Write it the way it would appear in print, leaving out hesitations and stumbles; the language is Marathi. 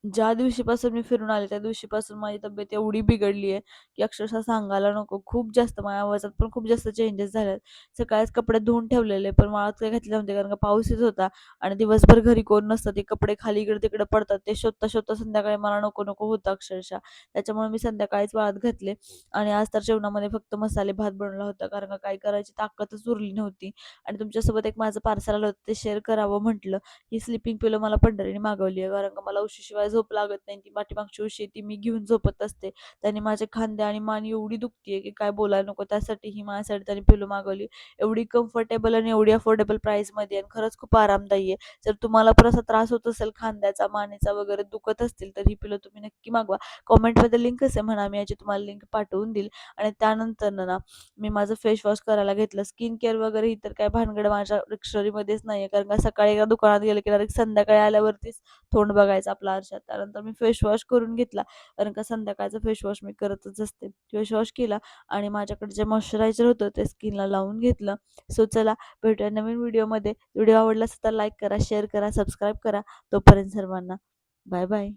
ज्या दिवशीपासून मी फिरून आले त्या दिवशीपासून माझी तब्येत एवढी बिघडली आहे की अक्षरशः सांगायला नको. खूप जास्त माझ्या वजनात पण खूप जास्त चेंजेस झालेत. सकाळीच कपडे धुवून ठेवलेले पण वाळत काही घातले नव्हते कारण का पाऊस येत होता आणि दिवसभर घरी कोण नसतं. ते कपडे खाली इकडे-तिकडे पडतात. ते शोधता शोधता संध्याकाळी मला नको नको होतं अक्षरशः. त्याच्यामुळे मी संध्याकाळीच वाळत घातले आणि आज तर जेवणामध्ये फक्त मसाले भात बनवला होता कारण का काही करायची ताकदच उरली नव्हती. आणि तुमच्यासोबत एक माझं पार्सल आलं होतं ते शेअर करावं म्हटलं. ही स्लीपिंग पिलो मला पंढरीने मागवली आहे कारण का मला उशीशिवाय झोप लागत नाही. ती पाठीमागची उशी ती मी घेऊन झोपत असते. त्याने माझे खांदे आणि मान एवढी दुखतीये की काय बोलायला नको. त्यासाठी ही माझ्यासाठी त्याने पिलो मागवली. एवढी कम्फर्टेबल आणि एवढी अफोर्डेबल प्राईसमध्ये आणि खरंच खूप आरामदायी आहे. जर तुम्हाला पण असा त्रास होत असेल खांद्याचा, मानेचा वगैरे दुखत असतील तर ही पिलो तुम्ही नक्की मागवा. कमेंटमध्ये लिंक असेल म्हणा, मी याची तुम्हाला लिंक पाठवून देईल. आणि त्यानंतर ना मी माझं फेस वॉश करायला घेतलं. स्किन केअर वगैरे ही तर काय भानगड माझ्या डिक्शनरीमध्येच नाहीये कारण का सकाळी एकदा दुकानात गेले की डायरेक्ट संध्याकाळी आल्यावरतीच तोंड बघायचं आपलं आरशात. त्यानंतर मी फेस वॉश करून घेतला कारण का संध्याकाळचा फेस वॉश मी करतच असते. फेस वॉश केला आणि माझ्याकडे जे मॉइश्चरायझर होतं ते स्किनला लावून घेतलं. सो चला भेटूया नवीन व्हिडिओमध्ये. व्हिडिओ आवडला असेल तर लाईक करा, शेअर करा, सबस्क्राईब करा. तोपर्यंत सर्वांना बाय बाय.